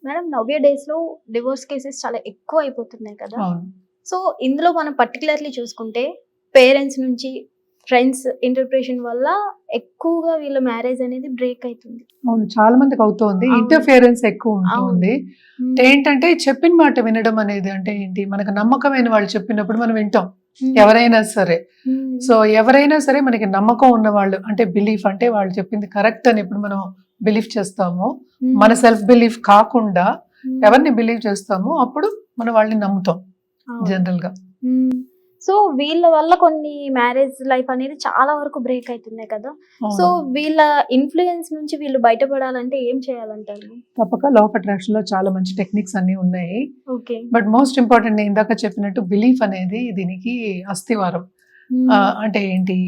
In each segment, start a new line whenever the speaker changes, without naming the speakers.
Madam నవ్య days లో divorce cases చాలా ఎక్కువ అయిపోతున్నాయి కదా.
అవును.
సో ఇందులో మనం పర్టికులర్లీ చూసుకుంటే పేరెంట్స్ నుంచి ఫ్రెండ్స్ ఇంటర్ప్రిటేషన్ వల్ల ఎక్కువగా వీళ్ళ మ్యారేజ్ అనేది బ్రేక్ అవుతుంది.
అవును. చాలా మందికి అవుతోంది.
అవును.
ఇంటర్ఫియరెన్స్ ఎక్కువ
అవును.
ఉంటుంది. ఏంటంటే చెప్పిన మాట వినడం అనేది అంటే ఏంటి? మనకు నమ్మకమైన వాళ్ళు చెప్పినప్పుడు మనం వింటాం. ఎవరైనా సరే. సో ఎవరైనా సరే మనకి నమ్మకం ఉన్నవాళ్ళు అంటే బిలీఫ్ అంటే వాళ్ళు చెప్పింది కరెక్ట్ అని ఎప్పుడు మనం బిలీవ్ చేస్తామో, మన సెల్ఫ్ బిలీఫ్ కాకుండా ఎవరిని బిలీవ్ చేస్తామో అప్పుడు మనం వాళ్ళని నమ్ముతాం జనరల్ గా.
సో వీళ్ళ వల్ల కొన్ని మ్యారేజ్ లైఫ్ అనేది చాలా వరకు బ్రేక్ అవుతున్నాయి కదా. సో వీళ్ళ ఇన్ఫ్లుయెన్స్ నుంచి వీళ్ళు బయటపడాలంటే ఏం చేయాలంటారు?
తప్పక లా ఆఫ్ అట్రాక్షన్ లో చాలా మంచి టెక్నిక్స్ అన్ని ఉన్నాయి.
ఓకే.
బట్ మోస్ట్ ఇంపార్టెంట్ నేను ఇందాక చెప్పినట్టు బిలీఫ్ అనేది దీనికి అస్థివారం. అంటే ఏంటి?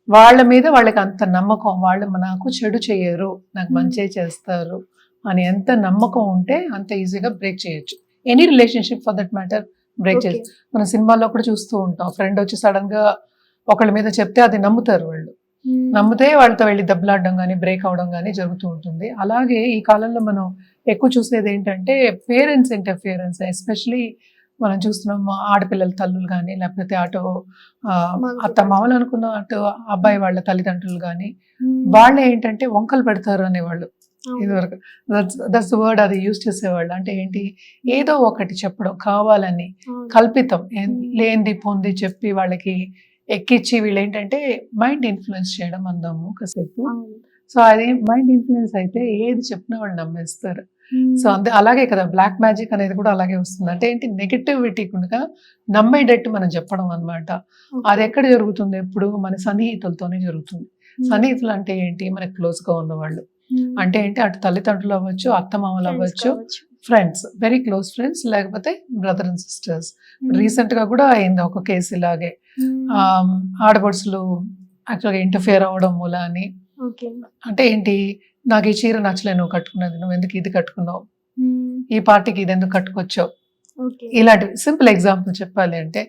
వాళ్ళ మీద వాళ్ళకి అంత నమ్మకం, వాళ్ళు నాకు చెడు చేయరు, నాకు మంచి చేస్తారు అని ఎంత నమ్మకం ఉంటే అంత ఈజీగా బ్రేక్ చేయొచ్చు. Any relationship for that matter break చేయొచ్చు. మన సినిమాల్లో కూడా చూస్తూ ఉంటాం, ఫ్రెండ్ వచ్చి సడన్ గా ఒకళ్ళ మీద చెప్తే అది నమ్ముతారు వాళ్ళు. నమ్మితే వాళ్ళతో వెళ్ళి దెబ్బలాడడం కానీ బ్రేక్ అవడం కానీ జరుగుతూ ఉంటుంది. అలాగే ఈ కాలంలో మనం ఎక్కువ చూసేది ఏంటంటే పేరెంట్స్ ఇంటర్ఫియరెన్స్. ఎస్పెషలీ మనం చూస్తున్నాం ఆడపిల్లల తల్లులు కానీ లేకపోతే అటు అత్త మామలు అనుకున్న అటు అబ్బాయి వాళ్ళ తల్లిదండ్రులు కానీ వాళ్ళే ఏంటంటే వంకలు పెడతారు అనేవాళ్ళు. ఇదివరకు దట్స్ ద వర్డ్ అది యూజ్ చేసేవాళ్ళు. అంటే ఏంటి? ఏదో ఒకటి చెప్పడం కావాలని, కల్పితం, లేనిది పొంది చెప్పి వాళ్ళకి ఎక్కిచ్చి వీళ్ళు ఏంటంటే మైండ్ ఇన్ఫ్లుయెన్స్ చేయడం అందాము కాసేపు. సో అది మైండ్ ఇన్ఫ్లుయెన్స్ అయితే ఏది చెప్పినా వాళ్ళు నమ్మేస్తారు. సో అలాగే కదా బ్లాక్ మ్యాజిక్ అనేది కూడా అలాగే వస్తుంది. అంటే ఏంటి? నెగటివిటీ కూడా నమ్మేటట్టు మనం చెప్పడం అన్నమాట. అది ఎక్కడ జరుగుతుంది? ఎప్పుడు మన సన్నిహితులతోనే జరుగుతుంది. సన్నిహితులు అంటే ఏంటి? మనకి క్లోజ్ గా ఉన్నవాళ్ళు. అంటే ఏంటి? అటు తల్లిదండ్రులు అవ్వచ్చు, అత్తమామలు అవ్వచ్చు, ఫ్రెండ్స్, వెరీ క్లోజ్ ఫ్రెండ్స్, లేకపోతే బ్రదర్ అండ్ సిస్టర్స్. రీసెంట్ గా కూడా అయింది ఒక కేసు ఇలాగే. ఆడపడుచులు యాక్చువల్గా ఇంటర్ఫియర్ అవ్వడం మూల అని. అంటే ఏంటి? నాకు ఈ చీర నచ్చలే, నువ్వు కట్టుకున్నది, నువ్వు ఎందుకు ఇది కట్టుకున్నావు, ఈ పార్టీకి ఇది ఎందుకు కట్టుకొచ్చావు, ఇలాంటివి సింపుల్ ఎగ్జాంపుల్ చెప్పాలి అంటే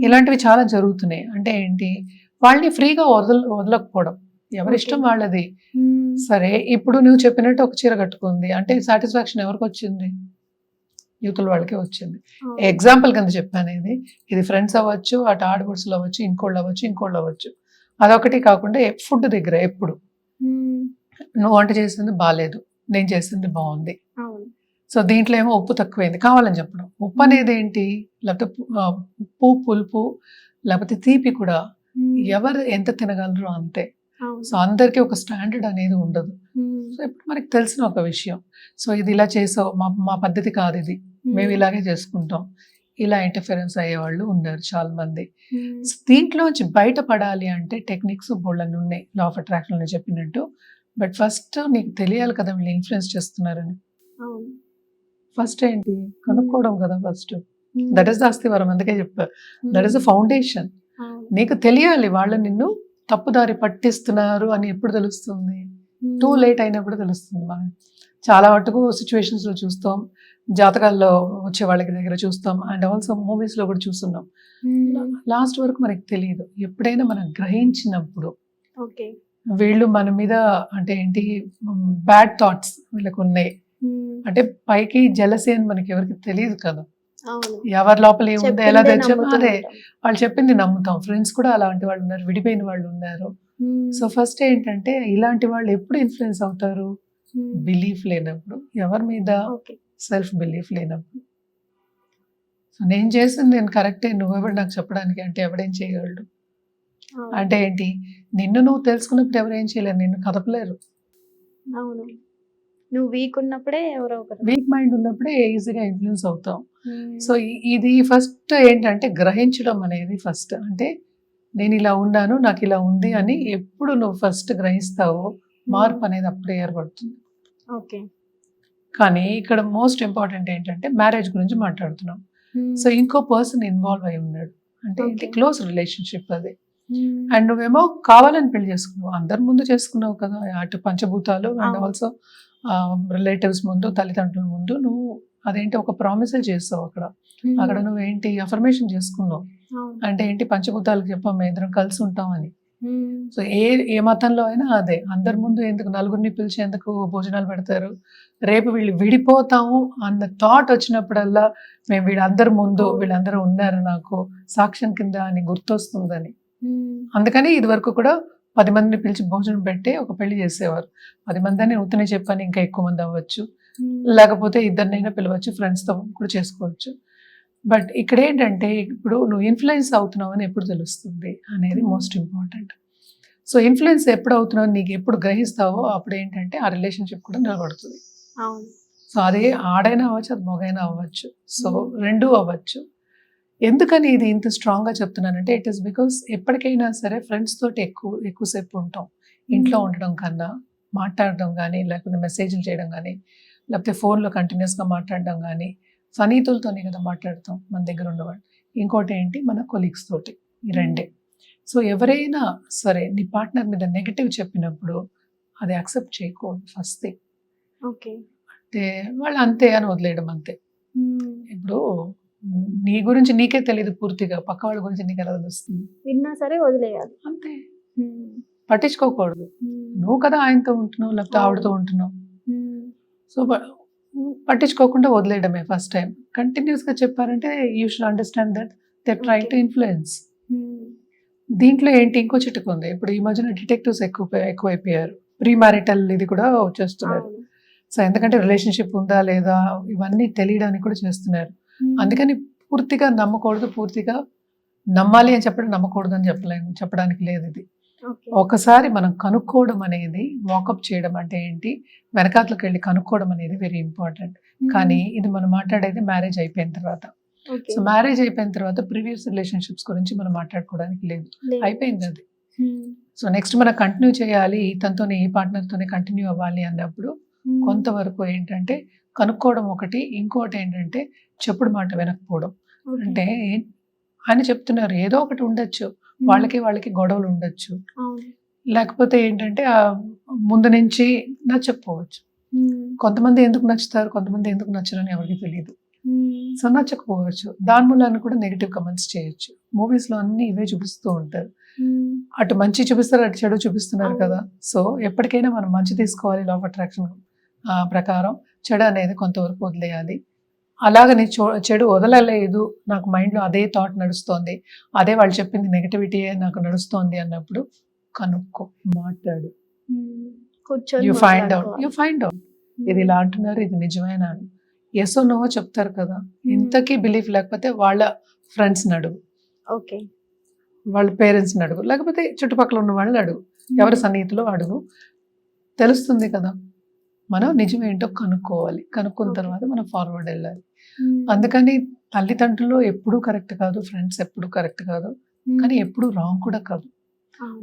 ఇలాంటివి చాలా జరుగుతున్నాయి. అంటే ఏంటి? వాళ్ళని ఫ్రీగా వదలకపోవడం, ఎవరిష్టం వాళ్ళది. సరే ఇప్పుడు నువ్వు చెప్పినట్టు ఒక చీర కట్టుకుంది అంటే సాటిస్ఫాక్షన్ ఎవరికి వచ్చింది? యూతుల వాళ్ళకే వచ్చింది. ఎగ్జాంపుల్ కింద చెప్పాను ఇది ఫ్రెండ్స్ అవ్వచ్చు, అటు ఆడపడుచులు అవ్వచ్చు, ఇంకోళ్ళు అవ్వచ్చు. అదొకటి కాకుండా ఫుడ్ దగ్గర ఎప్పుడు నువ్వు వంట చేసింది బాగాలేదు, నేను చేసింది బాగుంది, సో దీంట్లో ఏమో ఉప్పు తక్కువైంది కావాలని చెప్పడం. ఉప్పు అనేది ఏంటి? లేకపోతే ఉప్పు, పులుపు, లేకపోతే తీపి కూడా ఎవరు ఎంత తినగలరు అంతే. సో అందరికీ ఒక స్టాండర్డ్ అనేది ఉండదు. సో ఇప్పుడు మనకి తెలిసిన ఒక విషయం, సో ఇది ఇలా చేసావు, మా పద్ధతి కాదు ఇది, మేము ఇలాగే చేసుకుంటాం, ఇలా ఇంటర్ఫిరెన్స్ అయ్యేవాళ్ళు ఉన్నారు చాలా మంది. దీంట్లోంచి బయటపడాలి అంటే టెక్నిక్స్ బోళ్ళని ఉన్నాయి లా ఆఫ్ అట్రాక్షన్ అని చెప్పినట్టు. బట్ ఫస్ట్ నీకు తెలియాలి కదా వీళ్ళు ఇన్ఫ్లుయెన్స్ చేస్తున్నారని. ఫస్ట్ ఏంటి? కనుక్కోవడం కదా ఫస్ట్. దట్ ఈస్ ద అస్థివారం. అందుకే చెప్పారు దట్ ఈస్ ద ఫౌండేషన్. నీకు తెలియాలి వాళ్ళు నిన్ను తప్పుదారి పట్టిస్తున్నారు అని ఎప్పుడు తెలుస్తుంది? టూ లేట్ అయినప్పుడు తెలుస్తుంది. మనం చాలా మటుకు సిచ్యువేషన్స్ లో చూస్తాం, జాతకాల్లో వచ్చే వాళ్ళకి దగ్గర చూస్తాం, అండ్ ఆల్సో మూవీస్ లో కూడా చూస్తున్నాం. లాస్ట్ వరకు మనకి తెలియదు. ఎప్పుడైనా మనం గ్రహించినప్పుడు వీళ్ళు మన మీద అంటే ఏంటి బ్యాడ్ థాట్స్ వీళ్ళకి ఉన్నాయి అంటే పైకి జెలసీ అని మనకి ఎవరికి తెలియదు కదా. ఎవరి లోపల ఏముందో ఎలా తెచ్చాం అదే వాళ్ళు చెప్పింది నమ్ముతాం. ఫ్రెండ్స్ కూడా అలాంటి వాళ్ళు ఉన్నారు, విడిపోయిన వాళ్ళు ఉన్నారు. సో ఫస్ట్ ఏంటంటే ఇలాంటి వాళ్ళు ఎప్పుడు ఇన్ఫ్లుయెన్స్ అవుతారు? బిలీఫ్ లేనప్పుడు, ఎవరి మీద సెల్ఫ్ బిలీఫ్ లేనప్పుడు. సో నేను చేసింది నేను కరెక్టే, నువ్వెవరు నాకు చెప్పడానికి అంటే ఎవడేం చేయగలడు? అంటే ఏంటి? నిన్ను నువ్వు తెలుసుకున్నప్పుడు ఎవరేం చేయలేరు, నిన్ను కదపలేరు.
నువ్వు వీక్ ఉన్నప్పుడే ఎవరో ఒకరు,
వీక్ మైండ్ ఉన్నప్పుడే ఈజీగా ఇన్ఫ్లుయెన్స్ అవుతాం. సో ఇది ఫస్ట్ ఏంటంటే గ్రహించడం అనేది ఫస్ట్. అంటే నేను ఇలా ఉన్నాను, నాకు ఇలా ఉంది అని ఎప్పుడు నువ్వు ఫస్ట్ గ్రహిస్తావో మార్పు అనేది అప్పుడే ఏర్పడుతుంది. కానీ ఇక్కడ మోస్ట్ ఇంపార్టెంట్ ఏంటంటే మ్యారేజ్ గురించి మాట్లాడుతున్నాం. సో ఇంకో పర్సన్ ఇన్వాల్వ్ అయి ఉన్నాడు అంటే ఏంటి? క్లోజ్ రిలేషన్షిప్ అది. అండ్ నువ్వేమో కావాలని పెళ్లి చేసుకున్నావు, అందరి ముందు చేసుకున్నావు కదా, అటు పంచభూతాలు అండ్ ఆల్సో రిలేటివ్స్ ముందు, తల్లిదండ్రుల ముందు నువ్వు అదేంటి ఒక ప్రామిసే చేస్తావు. అక్కడ నువ్వేంటి అఫర్మేషన్ చేసుకున్నావు. అంటే ఏంటి? పంచభూతాలకు చెప్పాము మేము ఇద్దరం కలిసి ఉంటామని. సో ఏ మతంలో అయినా అదే, అందరి ముందు ఎందుకు నలుగురిని పిలిచి ఎందుకు భోజనాలు పెడతారు, రేపు వీళ్ళు విడిపోతాము అన్న థాట్ వచ్చినప్పుడల్లా మేము వీళ్ళందరి ముందు వీళ్ళందరూ ఉన్నారు నాకు సాక్ష్యం కింద అని గుర్తొస్తుందని. అందుకని ఇది వరకు కూడా 10 మందిని పిలిచి భోజనం పెట్టి ఒక పెళ్లి చేసేవారు. 10 మంది అని ఉత్తనే చెప్పని ఇంకా ఎక్కువ మంది అవ్వచ్చు, లేకపోతే ఇద్దరినైనా పిలవచ్చు, ఫ్రెండ్స్తో కూడా చేసుకోవచ్చు. బట్ ఇక్కడ ఏంటంటే ఇప్పుడు నువ్వు ఇన్ఫ్లుయెన్స్ అవుతున్నావు అని ఎప్పుడు తెలుస్తుంది అనేది మోస్ట్ ఇంపార్టెంట్. సో ఇన్ఫ్లుయెన్స్ ఎప్పుడు అవుతున్నావు నీకు ఎప్పుడు గ్రహిస్తావో అప్పుడు ఏంటంటే ఆ రిలేషన్షిప్ కూడా నిలబడుతుంది. సో అది ఆడైనా అవ్వచ్చు, అది మగైనా అవ్వచ్చు, సో రెండూ అవ్వచ్చు. ఎందుకని ఇది ఇంత స్ట్రాంగ్గా చెప్తున్నానంటే ఇట్ ఈస్ బికాస్ ఎప్పటికైనా సరే ఫ్రెండ్స్ తోటి ఎక్కువసేపు ఉంటాం. ఇంట్లో ఉండడం కన్నా మాట్లాడడం కానీ, లేకపోతే మెసేజ్లు చేయడం కానీ, లేకపోతే ఫోన్లో కంటిన్యూస్గా మాట్లాడడం కానీ, సన్నిహితులతోనే కదా మాట్లాడతాం మన దగ్గర ఉన్నవాళ్ళు. ఇంకోటి ఏంటి, మన కొలీగ్స్ తోటి, ఈ రెండే. సో ఎవరైనా సరే నీ పార్ట్నర్ మీద నెగిటివ్ చెప్పినప్పుడు అది యాక్సెప్ట్ చేయకూడదు ఫస్ట్ థింగ్.
ఓకే,
అంటే వాళ్ళు అంతే అని వదిలేయడం అంతే. ఇప్పుడు నీ గురించి నీకే తెలియదు పూర్తిగా, పక్క వాళ్ళ గురించి నీకు ఎలా తెలుస్తుంది?
విన్నా సరే వదిలేయాలి
అంతే, పట్టించుకోకూడదు. నువ్వు కదా ఆయనతో ఉంటున్నావు, లేకపోతే ఆవిడతో ఉంటున్నావు, సో పట్టించుకోకుండా వదిలేయడమే ఫస్ట్ టైం. కంటిన్యూస్గా చెప్పారంటే you should understand that they are trying to influence. దీంట్లో ఏంటి, ఇంకో చిట్టుకు ఉంది. ఇప్పుడు ఈ మధ్యన డిటెక్టివ్స్ ఎక్కువైపోయారు, ప్రీ మ్యారిటల్ ఇది కూడా వచ్చేస్తున్నారు. సో ఎందుకంటే రిలేషన్షిప్ ఉందా లేదా ఇవన్నీ తెలియడానికి కూడా చేస్తున్నారు. అందుకని పూర్తిగా నమ్మకూడదు, పూర్తిగా నమ్మాలి అని చెప్పడం నమ్మకూడదు అని చెప్పడానికి లేదు. ఇది ఒకసారి మనం కనుక్కోవడం అనేది, వాకప్ చేయడం అంటే ఏంటి, వెనకాతలకు వెళ్ళి కనుక్కోవడం అనేది వెరీ ఇంపార్టెంట్. కానీ ఇది మనం మాట్లాడేది మ్యారేజ్ అయిపోయిన తర్వాత. సో మ్యారేజ్ అయిపోయిన తర్వాత ప్రీవియస్ రిలేషన్షిప్స్ గురించి మనం మాట్లాడుకోవడానికి లేదు, అయిపోయింది అది. సో నెక్స్ట్ మనం కంటిన్యూ చేయాలి, తనతోనే ఈ పార్ట్నర్తోనే కంటిన్యూ అవ్వాలి అన్నప్పుడు కొంతవరకు ఏంటంటే కనుక్కోవడం ఒకటి, ఇంకోటి ఏంటంటే చెప్పుడు మాట వినకపోవడం. అంటే ఆయన చెప్తున్నారు ఏదో ఒకటి ఉండొచ్చు, వాళ్ళకి గొడవలు ఉండొచ్చు, లేకపోతే ఏంటంటే ముందు నుంచి నచ్చకపోవచ్చు. కొంతమంది ఎందుకు నచ్చుతారు, కొంతమంది ఎందుకు నచ్చరు అని ఎవరికి తెలియదు. సో నచ్చకపోవచ్చు, దాని మూలాన్ని కూడా నెగిటివ్ కమెంట్స్ చేయొచ్చు. మూవీస్ లో అన్ని ఇవే చూపిస్తూ ఉంటారు, అటు మంచి చూపిస్తారు, అటు చెడు చూపిస్తున్నారు కదా. సో ఎప్పటికైనా మనం మంచి తీసుకోవాలి, లా ఆఫ్ అట్రాక్షన్ ప్రకారం. చెడు అనేది కొంతవరకు వదిలేయాలి. అలాగని చెడు వదలలేదు, నాకు మైండ్లో అదే థాట్ నడుస్తోంది, అదే వాళ్ళు చెప్పింది నెగిటివిటీ నాకు నడుస్తోంది అన్నప్పుడు కనుక్కో, మాట్లాడు, యూ ఫైండ్ అవుట్ ఇది ఇలా అంటున్నారు, ఇది నిజమేనా అని. ఎస్ నో చెప్తారు కదా. ఇంతకీ బిలీఫ్ లేకపోతే వాళ్ళ ఫ్రెండ్స్ని అడుగు,
ఓకే,
వాళ్ళ పేరెంట్స్ని అడుగు, లేకపోతే చుట్టుపక్కల ఉన్న వాళ్ళని అడుగు, ఎవరి సన్నిహితులో అడుగు, తెలుస్తుంది కదా. మనం నిజమేంటో కనుక్కోవాలి, కనుక్కున్న తర్వాత మనం ఫార్వర్డ్ వెళ్ళాలి. అందుకని తల్లిదండ్రులు ఎప్పుడూ కరెక్ట్ కాదు, ఫ్రెండ్స్ ఎప్పుడూ కరెక్ట్ కాదు, కానీ ఎప్పుడూ రాంగ్ కూడా కాదు.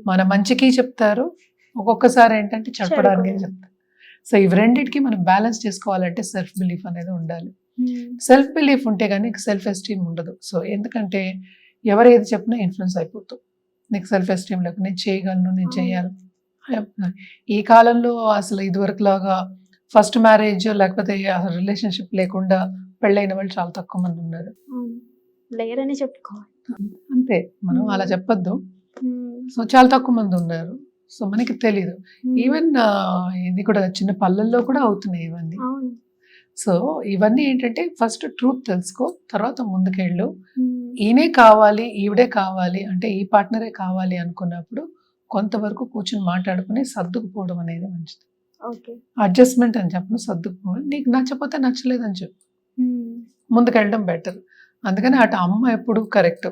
మన మంచికి చెప్తారు, ఒక్కొక్కసారి ఏంటంటే చెప్పడానికి చెప్తారు. సో ఇవి రెండింటికి మనం బ్యాలెన్స్ చేసుకోవాలంటే సెల్ఫ్ బిలీఫ్ అనేది ఉండాలి. సెల్ఫ్ బిలీఫ్ ఉంటే కానీ సెల్ఫ్ ఎస్టీమ్ ఉండదు. సో ఎందుకంటే ఎవరు ఏది చెప్పినా ఇన్ఫ్లుయెన్స్ అయిపోతావు. నీకు సెల్ఫ్ ఎస్టీమ్ లేకుండా నేను చేయగలను, నేను చేయాలి. ఈ కాలంలో అసలు ఇదివరకు లాగా ఫస్ట్ మ్యారేజ్ లేకపోతే అసలు రిలేషన్షిప్ లేకుండా పెళ్ళైన వాళ్ళు చాలా తక్కువ మంది ఉన్నారు.
లేరని చెప్పుకోవాలి
అంతే, మనం అలా చెప్పొద్దు. సో చాలా తక్కువ మంది ఉన్నారు. సో మనకి తెలీదు. ఈవెన్ ఇది కూడా చిన్న పల్లెల్లో కూడా అవుతున్నాయి ఇవన్నీ. సో ఇవన్నీ ఏంటంటే ఫస్ట్ ట్రూత్ తెలుసుకో, తర్వాత ముందుకెళ్ళు. ఈయనే కావాలి, ఈవిడే కావాలి అంటే ఈ పార్ట్నరే కావాలి అనుకున్నప్పుడు కొంతవరకు కూర్చొని మాట్లాడుకుని సర్దుకుపోవడం అనేది మంచిది. అడ్జస్ట్మెంట్ అని చెప్పను, సర్దుకుపోవాలి. నీకు నచ్చపోతే నచ్చలేదని చెప్పు, ముందుకెళ్ళడం బెటర్. అందుకని అటు అమ్మ ఎప్పుడు కరెక్ట్,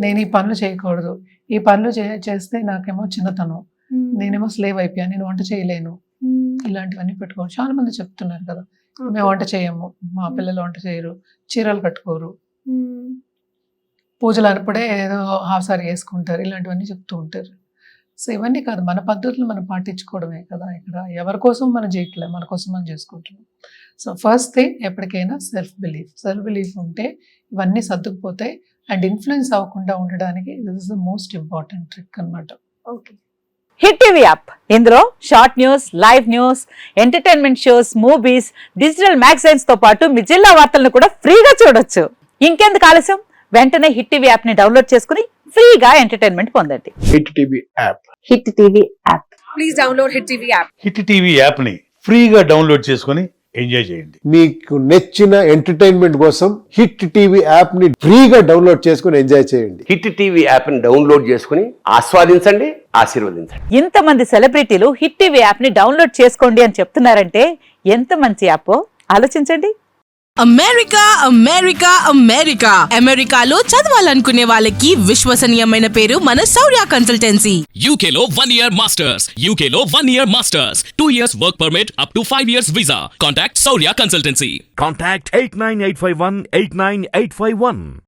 నేను ఈ పనులు చేయకూడదు, ఈ పనులు చేస్తే నాకేమో చిన్నతనం, నేనేమో స్లేవ్ అయిపోయాను, నేను వంట చేయలేను, ఇలాంటివన్నీ పెట్టుకోవచ్చు. చాలా మంది చెప్తున్నారు కదా, మేము వంట చేయము, మా పిల్లలు వంట చేయరు, చీరలు కట్టుకోరు, పూజలు అన్నప్పుడే ఏదో హాఫ్ సారీ వేసుకుంటారు, ఇలాంటివన్నీ చెప్తూ ఉంటారు. సో ఇవన్నీ కాదు, మన పద్ధతులు మనం పాటించుకోవడమే కదా. ఇక్కడ ఎవరి కోసం మనం చేయట్లేదు, మన కోసం మనం చేసుకుంటున్నాం. సో ఫస్ట్ థింగ్ ఎప్పటికైనా సెల్ఫ్ బిలీఫ్ ఉంటే ఇవన్నీ సర్దుకుపోతాయి. అండ్ ఇన్ఫ్లుయెన్స్ అవ్వకుండా ఉండడానికి this is the most important trick అన్నమాట.
ఓకే, హిట్ టీవీ యాప్, ఇందులో short news, live news, entertainment shows, movies, digital magazines తో పాటు మీ జిల్లా వార్తలను కూడా ఫ్రీగా చూడొచ్చు. ఇంకెందుకు ఆలస్యం, వెంటనే హిట్ టీవీ యాప్ ని డౌన్లోడ్ చేసుకుని ఫ్రీగా ఎంటర్టైన్మెంట్ పొందండి.
Hit TV app.
Hit TV app.
Hit TV యాప్ని ఫ్రీగా డౌన్లోడ్ చేసుకొని ఎంజాయ్ చేయండి.
మీకు నచ్చిన ఎంటర్టైన్మెంట్ కోసం హిట్ టీవీ యాప్ ని ఫ్రీగా డౌన్లోడ్ చేసుకుని ఎంజాయ్ చేయండి.
హిట్ టీవీ యాప్ని డౌన్లోడ్ చేసుకుని ఆస్వాదించండి, ఆశీర్వదించండి.
ఇంతమంది సెలబ్రిటీలు హిట్ టీవీ యాప్ ని డౌన్లోడ్ చేసుకోండి అని చెప్తున్నారంటే ఎంత మంచి యాప్ ఆలోచించండి.
అమెరికా అమెరికా అమెరికా అమెరికాలో చదవాలనుకునే వాళ్ళకి విశ్వసనీయమైన పేరు మన శౌర్య consultancy.
UK Law 1 Year Masters. UK Law 1 Year Masters. 2 years work permit up to 5 years visa. Contact Saurya Consultancy.
Contact 89851 89851.